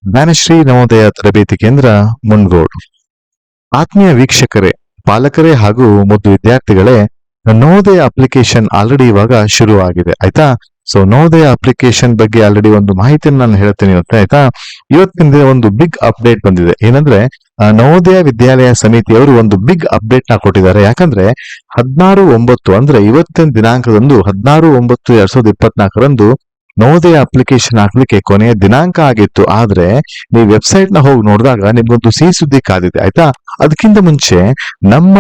ಜ್ಞಾನಶ್ರೀ ನವೋದಯ ತರಬೇತಿ ಕೇಂದ್ರ ಮುಂಡಗೋಡು. ಆತ್ಮೀಯ ವೀಕ್ಷಕರೇ, ಪಾಲಕರೇ ಹಾಗೂ ಮುದ್ದು ವಿದ್ಯಾರ್ಥಿಗಳೇ, ನವೋದಯ ಅಪ್ಲಿಕೇಶನ್ ಆಲ್ರೆಡಿ ಇವಾಗ ಶುರು ಆಗಿದೆ ಆಯ್ತಾ. ಸೊ ನವೋದಯ ಅಪ್ಲಿಕೇಶನ್ ಬಗ್ಗೆ ಆಲ್ರೆಡಿ ಒಂದು ಮಾಹಿತಿಯನ್ನು ನಾನು ಹೇಳ್ತೀನಿ ಇವತ್ತು ಆಯ್ತಾ. ಇವತ್ತಿನ ದಿನ ಒಂದು ಬಿಗ್ ಅಪ್ಡೇಟ್ ಬಂದಿದೆ. ಏನಂದ್ರೆ ನವೋದಯ ವಿದ್ಯಾಲಯ ಸಮಿತಿಯವರು ಒಂದು ಬಿಗ್ ಅಪ್ಡೇಟ್ ನ ಕೊಟ್ಟಿದ್ದಾರೆ. ಯಾಕಂದ್ರೆ 16/9 ಅಂದ್ರೆ ಇವತ್ತಿನ ದಿನಾಂಕದಂದು 16/9/2024 ನವೋದಯ ಅಪ್ಲಿಕೇಶನ್ ಹಾಕ್ಲಿಕ್ಕೆ ಕೊನೆಯ ದಿನಾಂಕ ಆಗಿತ್ತು. ಆದ್ರೆ ನೀವು ವೆಬ್ಸೈಟ್ ನ ಹೋಗಿ ನೋಡಿದಾಗ ನಿಮ್ಗೊಂದು ಸಿಹಿ ಸುದ್ದಿ ಕಾದಿದೆ ಆಯ್ತಾ. ಅದಕ್ಕಿಂತ ಮುಂಚೆ ನಮ್ಮ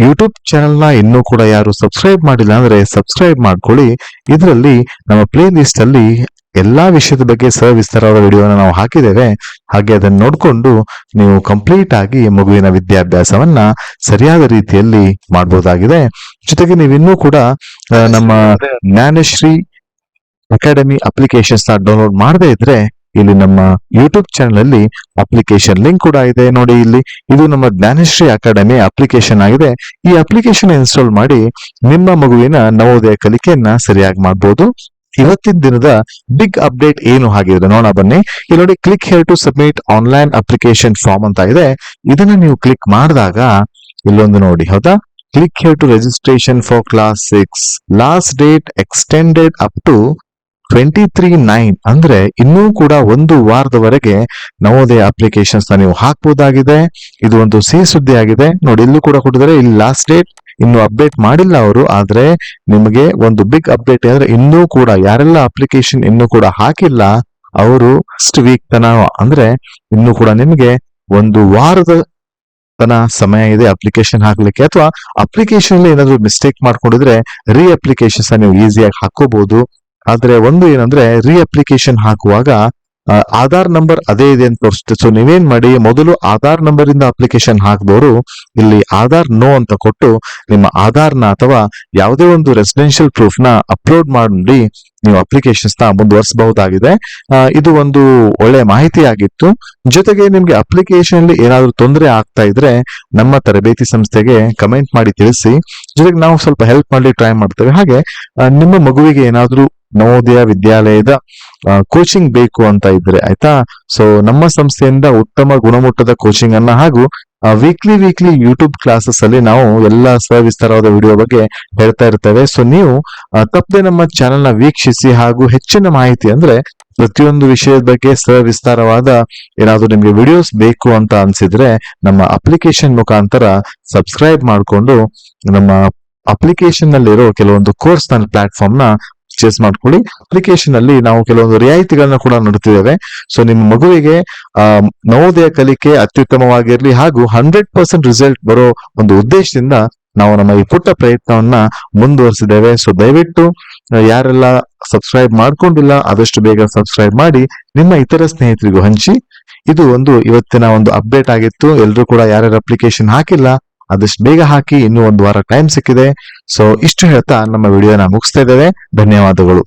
ಯೂಟ್ಯೂಬ್ ಚಾನೆಲ್ ನ ಇನ್ನೂ ಕೂಡ ಯಾರು ಸಬ್ಸ್ಕ್ರೈಬ್ ಮಾಡಿಲ್ಲ ಅಂದ್ರೆ ಸಬ್ಸ್ಕ್ರೈಬ್ ಮಾಡ್ಕೊಳ್ಳಿ. ಇದರಲ್ಲಿ ನಮ್ಮ ಪ್ಲೇ ಲಿಸ್ಟ್ ಅಲ್ಲಿ ಎಲ್ಲಾ ವಿಷಯದ ಬಗ್ಗೆ ಸವಿಸ್ತಾರವಾದ ವಿಡಿಯೋನ ನಾವು ಹಾಕಿದ್ದೇವೆ. ಹಾಗೆ ಅದನ್ನು ನೋಡ್ಕೊಂಡು ನೀವು ಕಂಪ್ಲೀಟ್ ಆಗಿ ಮಗುವಿನ ವಿದ್ಯಾಭ್ಯಾಸವನ್ನ ಸರಿಯಾದ ರೀತಿಯಲ್ಲಿ ಮಾಡಬಹುದಾಗಿದೆ. ಜೊತೆಗೆ ನೀವಿನ್ನೂ ಕೂಡ ನಮ್ಮ ಜ್ಞಾನಶ್ರೀ ಅಕಾಡೆಮಿ ಅಪ್ಲಿಕೇಶನ್ಸ್ ನ ಡೌನ್ಲೋಡ್ ಮಾಡದೇ ಇದ್ರೆ ಇಲ್ಲಿ ನಮ್ಮ ಯೂಟ್ಯೂಬ್ ಚಾನೆಲ್ ಅಲ್ಲಿ ಅಪ್ಲಿಕೇಶನ್ ಲಿಂಕ್ ಕೂಡ ಇದೆ ನೋಡಿ. ಇಲ್ಲಿ ಇದು ನಮ್ಮ ಜ್ಞಾನಶ್ರೀ ಅಕಾಡೆಮಿ ಅಪ್ಲಿಕೇಶನ್ ಆಗಿದೆ. ಈ ಅಪ್ಲಿಕೇಶನ್ ಇನ್ಸ್ಟಾಲ್ ಮಾಡಿ ನಿಮ್ಮ ಮಗುವಿನ ನವೋದಯ ಕಲಿಕೆಯನ್ನ ಸರಿಯಾಗಿ ಮಾಡಬಹುದು. ಇವತ್ತಿನ ದಿನದ ಬಿಗ್ ಅಪ್ಡೇಟ್ ಏನು ಹಾಗಿದ್ರೆ ನೋಡೋಣ ಬನ್ನಿ. ಇಲ್ಲಿ ನೋಡಿ, click here to submit online application form ಅಂತ ಇದೆ. ಇದನ್ನ ನೀವು ಕ್ಲಿಕ್ ಮಾಡಿದಾಗ ಇಲ್ಲೊಂದು ನೋಡಿ, ಹೌದಾ, click here to registration for class 6 last date extended up to 23/9 ಅಂದ್ರೆ ಇನ್ನೂ ಕೂಡ ಒಂದು ವಾರದವರೆಗೆ ನವೋದಯ ಅಪ್ಲಿಕೇಶನ್ಸ್ ನೀವು ಹಾಕಬಹುದಾಗಿದೆ. ಇದು ಒಂದು ಸಿಹಿ ಸುದ್ದಿ ಆಗಿದೆ ನೋಡಿ. ಇಲ್ಲೂ ಕೂಡ ಕೊಟ್ಟಿದ್ದಾರೆ, ಇಲ್ಲಿ ಲಾಸ್ಟ್ ಡೇಟ್ ಇನ್ನು ಅಪ್ಡೇಟ್ ಮಾಡಿಲ್ಲ ಅವರು. ಆದ್ರೆ ನಿಮಗೆ ಒಂದು ಬಿಗ್ ಅಪ್ಡೇಟ್ ಅಂದ್ರೆ ಇನ್ನೂ ಕೂಡ ಯಾರೆಲ್ಲ ಅಪ್ಲಿಕೇಶನ್ ಇನ್ನೂ ಕೂಡ ಹಾಕಿಲ್ಲ ಅವರು ಫಸ್ಟ್ ವೀಕ್ ತನ ಅಂದ್ರೆ ಇನ್ನೂ ಕೂಡ ನಿಮಗೆ ಒಂದು ವಾರದ ಸಮಯ ಇದೆ ಅಪ್ಲಿಕೇಶನ್ ಹಾಕ್ಲಿಕ್ಕೆ. ಅಥವಾ ಅಪ್ಲಿಕೇಶನ್ ಅಲ್ಲಿ ಏನಾದ್ರು ಮಿಸ್ಟೇಕ್ ಮಾಡ್ಕೊಂಡಿದ್ರೆ ರೀ ಅಪ್ಲಿಕೇಶನ್ಸ್ ನೀವು ಈಸಿಯಾಗಿ ಹಾಕೋಬಹುದು. ಆದ್ರೆ ಒಂದು ಏನಂದ್ರೆ ರೀ ಅಪ್ಲಿಕೇಶನ್ ಹಾಕುವಾಗ ಆಧಾರ್ ನಂಬರ್ ಅದೇ ಇದೆ ಅಂತ ತೋರಿಸುತ್ತೆ. ಸೊ ನೀವೇನ್ ಮಾಡಿ, ಮೊದಲು ಆಧಾರ್ ನಂಬರ್ ಇಂದ ಅಪ್ಲಿಕೇಶನ್ ಹಾಕಿದವರು ಇಲ್ಲಿ ಆಧಾರ್ ನೋ ಅಂತ ಕೊಟ್ಟು ನಿಮ್ಮ ಆಧಾರ್ನ ಅಥವಾ ಯಾವುದೇ ಒಂದು ರೆಸಿಡೆನ್ಷಿಯಲ್ ಪ್ರೂಫ್ ನ ಅಪ್ಲೋಡ್ ಮಾಡಿ ನೀವು ಅಪ್ಲಿಕೇಶನ್ಸ್ ನ ಮುಂದುವರಿಸಬಹುದಾಗಿದೆ. ಇದು ಒಂದು ಒಳ್ಳೆ ಮಾಹಿತಿ ಆಗಿತ್ತು. ಜೊತೆಗೆ ನಿಮ್ಗೆ ಅಪ್ಲಿಕೇಶನ್ ಅಲ್ಲಿ ಏನಾದ್ರೂ ತೊಂದರೆ ಆಗ್ತಾ ಇದ್ರೆ ನಮ್ಮ ತರಬೇತಿ ಸಂಸ್ಥೆಗೆ ಕಮೆಂಟ್ ಮಾಡಿ ತಿಳಿಸಿ. ಜೊತೆಗೆ ನಾವು ಸ್ವಲ್ಪ ಹೆಲ್ಪ್ ಮಾಡ್ಲಿಕ್ಕೆ ಟ್ರೈ ಮಾಡ್ತೇವೆ. ಹಾಗೆ ನಿಮ್ಮ ಮಗುವಿಗೆ ಏನಾದ್ರೂ ನವೋದಯ ವಿದ್ಯಾಲಯದ ಕೋಚಿಂಗ್ ಬೇಕು ಅಂತ ಇದ್ರೆ ಆಯ್ತಾ, ಸೊ ನಮ್ಮ ಸಂಸ್ಥೆಯಿಂದ ಉತ್ತಮ ಗುಣಮಟ್ಟದ ಕೋಚಿಂಗ್ ಅನ್ನ ಹಾಗೂ ವೀಕ್ಲಿ ಯೂಟ್ಯೂಬ್ ಕ್ಲಾಸಸ್ ಅಲ್ಲಿ ನಾವು ಎಲ್ಲ ಸವಿಸ್ತಾರವಾದ ವಿಡಿಯೋ ಬಗ್ಗೆ ಹೇಳ್ತಾ ಇರ್ತೇವೆ. ಸೊ ನೀವು ತಪ್ಪದೆ ನಮ್ಮ ಚಾನೆಲ್ ನ ವೀಕ್ಷಿಸಿ. ಹಾಗೂ ಹೆಚ್ಚಿನ ಮಾಹಿತಿ ಅಂದ್ರೆ ಪ್ರತಿಯೊಂದು ವಿಷಯದ ಬಗ್ಗೆ ಸವಿಸ್ತಾರವಾದ ಏನಾದ್ರು ನಿಮ್ಗೆ ವಿಡಿಯೋಸ್ ಬೇಕು ಅಂತ ಅನ್ಸಿದ್ರೆ ನಮ್ಮ ಅಪ್ಲಿಕೇಶನ್ ಮುಖಾಂತರ ಸಬ್ಸ್ಕ್ರೈಬ್ ಮಾಡಿಕೊಂಡು ನಮ್ಮ ಅಪ್ಲಿಕೇಶನ್ ನಲ್ಲಿರೋ ಕೆಲವೊಂದು ಕೋರ್ಸ್ ನ ಪ್ಲಾಟ್ಫಾರ್ಮ್ ನ ಪರ್ಚೇಸ್ ಮಾಡ್ಕೊಳ್ಳಿ. ಅಪ್ಲಿಕೇಶನ್ ಅಲ್ಲಿ ನಾವು ಕೆಲವೊಂದು ರಿಯಾಯಿತಿಗಳನ್ನ ಕೂಡ ನೀಡುತ್ತಿದ್ದೇವೆ. ಸೊ ನಿಮ್ಮ ಮಗುವಿಗೆ ನವೋದಯ ಕಲಿಕೆ ಅತ್ಯುತ್ತಮವಾಗಿರ್ಲಿ ಹಾಗೂ 100% ರಿಸಲ್ಟ್ ಬರೋ ಒಂದು ಉದ್ದೇಶದಿಂದ ನಾವು ನಮ್ಮ ಈ ಪುಟ್ಟ ಪ್ರಯತ್ನವನ್ನ ಮುಂದುವರಿಸಿದ್ದೇವೆ. ಸೊ ದಯವಿಟ್ಟು ಯಾರೆಲ್ಲ ಸಬ್ಸ್ಕ್ರೈಬ್ ಮಾಡ್ಕೊಂಡಿಲ್ಲ ಆದಷ್ಟು ಬೇಗ ಸಬ್ಸ್ಕ್ರೈಬ್ ಮಾಡಿ ನಿಮ್ಮ ಇತರ ಸ್ನೇಹಿತರಿಗೂ ಹಂಚಿ. ಇದು ಒಂದು ಇವತ್ತಿನ ಒಂದು ಅಪ್ಡೇಟ್ ಆಗಿತ್ತು. ಎಲ್ಲರೂ ಕೂಡ ಯಾರ್ಯಾರು ಅಪ್ಲಿಕೇಶನ್ ಹಾಕಿಲ್ಲ ಆದಷ್ಟು ಬೇಗ ಹಾಕಿ, ಇನ್ನೂ ಒಂದು ವಾರ ಟೈಮ್ ಸಿಕ್ಕಿದೆ. ಸೊ ಇಷ್ಟು ಹೇಳ್ತಾ ನಮ್ಮ ವಿಡಿಯೋನ ಮುಗಿಸ್ತಾ ಇದ್ದೇವೆ. ಧನ್ಯವಾದಗಳು.